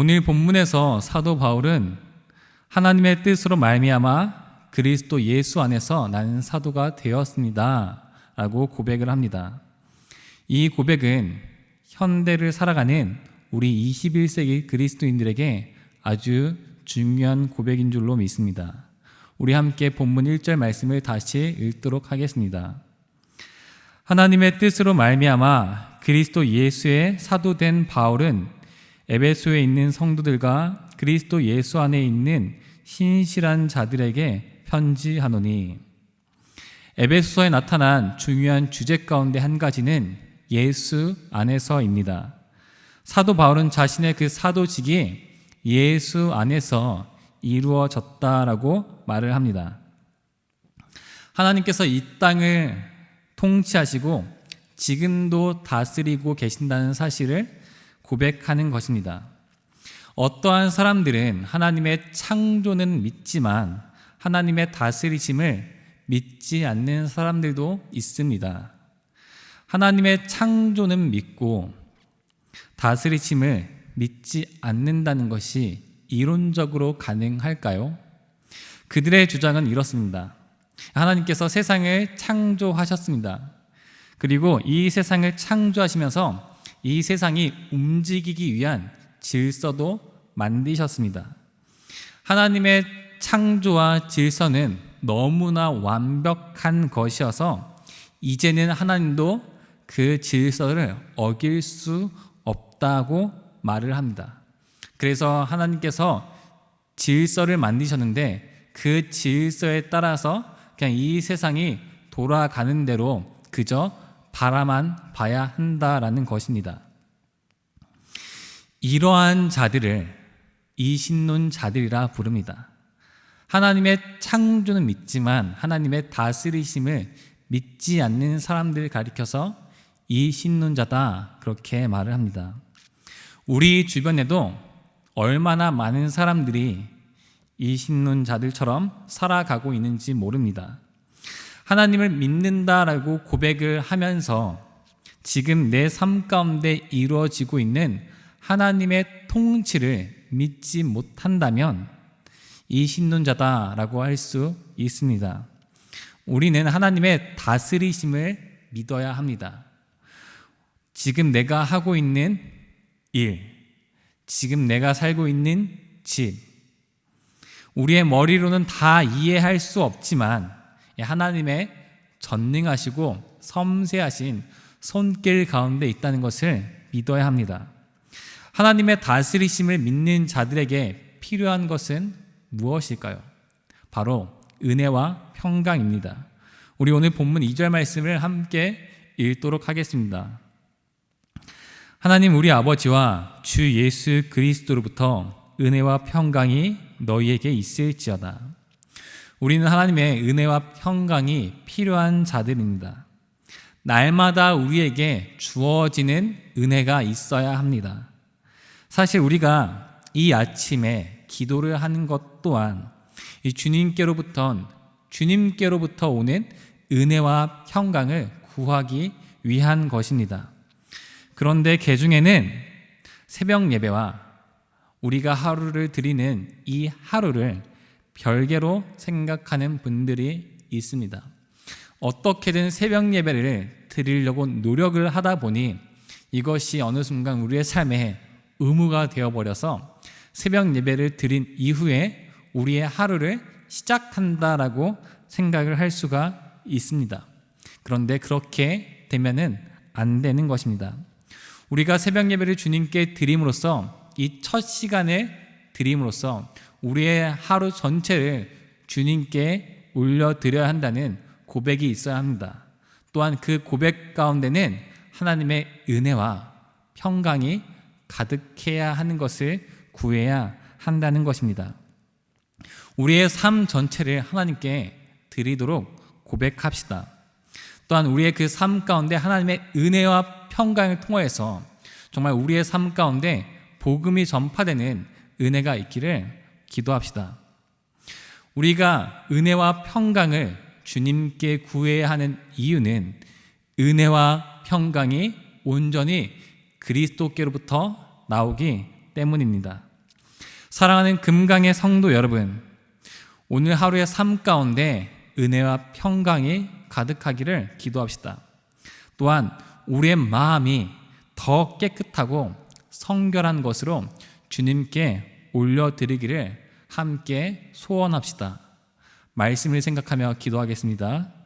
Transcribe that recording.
오늘 본문에서 사도 바울은 하나님의 뜻으로 말미암아 그리스도 예수 안에서 나는 사도가 되었습니다 라고 고백을 합니다. 이 고백은 현대를 살아가는 우리 21세기 그리스도인들에게 아주 중요한 고백인 줄로 믿습니다. 우리 함께 본문 1절 말씀을 다시 읽도록 하겠습니다. 하나님의 뜻으로 말미암아 그리스도 예수의 사도된 바울은 에베소에 있는 성도들과 그리스도 예수 안에 있는 신실한 자들에게 편지하노니. 에베소서에 나타난 중요한 주제 가운데 한 가지는 예수 안에서입니다. 사도 바울은 자신의 그 사도직이 예수 안에서 이루어졌다라고 말을 합니다. 하나님께서 이 땅을 통치하시고 지금도 다스리고 계신다는 사실을 고백하는 것입니다. 어떠한 사람들은 하나님의 창조는 믿지만 하나님의 다스리심을 믿지 않는 사람들도 있습니다. 하나님의 창조는 믿고 다스리심을 믿지 않는다는 것이 이론적으로 가능할까요? 그들의 주장은 이렇습니다. 하나님께서 세상을 창조하셨습니다. 그리고 이 세상을 창조하시면서 이 세상이 움직이기 위한 질서도 만드셨습니다. 하나님의 창조와 질서는 너무나 완벽한 것이어서 이제는 하나님도 그 질서를 어길 수 없다고 말을 합니다. 그래서 하나님께서 질서를 만드셨는데 그 질서에 따라서 그냥 이 세상이 돌아가는 대로 그저 바라만 봐야 한다라는 것입니다. 이러한 자들을 이신론자들이라 부릅니다. 하나님의 창조는 믿지만 하나님의 다스리심을 믿지 않는 사람들을 가리켜서 이신론자다 그렇게 말을 합니다. 우리 주변에도 얼마나 많은 사람들이 이신론자들처럼 살아가고 있는지 모릅니다. 하나님을 믿는다라고 고백을 하면서 지금 내 삶 가운데 이루어지고 있는 하나님의 통치를 믿지 못한다면 이신론자다라고 할 수 있습니다. 우리는 하나님의 다스리심을 믿어야 합니다. 지금 내가 하고 있는 일, 지금 내가 살고 있는 집, 우리의 머리로는 다 이해할 수 없지만 하나님의 전능하시고 섬세하신 손길 가운데 있다는 것을 믿어야 합니다. 하나님의 다스리심을 믿는 자들에게 필요한 것은 무엇일까요? 바로 은혜와 평강입니다. 우리 오늘 본문 2절 말씀을 함께 읽도록 하겠습니다. 하나님 우리 아버지와 주 예수 그리스도로부터 은혜와 평강이 너희에게 있을지어다. 우리는 하나님의 은혜와 평강이 필요한 자들입니다. 날마다 우리에게 주어지는 은혜가 있어야 합니다. 사실 우리가 이 아침에 기도를 하는 것 또한 이 주님께로부터 오는 은혜와 평강을 구하기 위한 것입니다. 그런데 그중에는 새벽 예배와 우리가 하루를 드리는 이 하루를 별개로 생각하는 분들이 있습니다. 어떻게든 새벽 예배를 드리려고 노력을 하다 보니 이것이 어느 순간 우리의 삶에 의무가 되어버려서 새벽 예배를 드린 이후에 우리의 하루를 시작한다라고 생각을 할 수가 있습니다. 그런데 그렇게 되면은 안 되는 것입니다. 우리가 새벽 예배를 주님께 드림으로써 이 첫 시간에 드림으로써 우리의 하루 전체를 주님께 올려드려야 한다는 고백이 있어야 합니다. 또한 그 고백 가운데는 하나님의 은혜와 평강이 가득해야 하는 것을 구해야 한다는 것입니다. 우리의 삶 전체를 하나님께 드리도록 고백합시다. 또한 우리의 그 삶 가운데 하나님의 은혜와 평강을 통하여서 정말 우리의 삶 가운데 복음이 전파되는 은혜가 있기를 기도합시다. 우리가 은혜와 평강을 주님께 구해야 하는 이유는 은혜와 평강이 온전히 그리스도께로부터 나오기 때문입니다. 사랑하는 금강의 성도 여러분, 오늘 하루의 삶 가운데 은혜와 평강이 가득하기를 기도합시다. 또한 우리의 마음이 더 깨끗하고 성결한 것으로 주님께 올려드리기를 함께 소원합시다. 말씀을 생각하며 기도하겠습니다.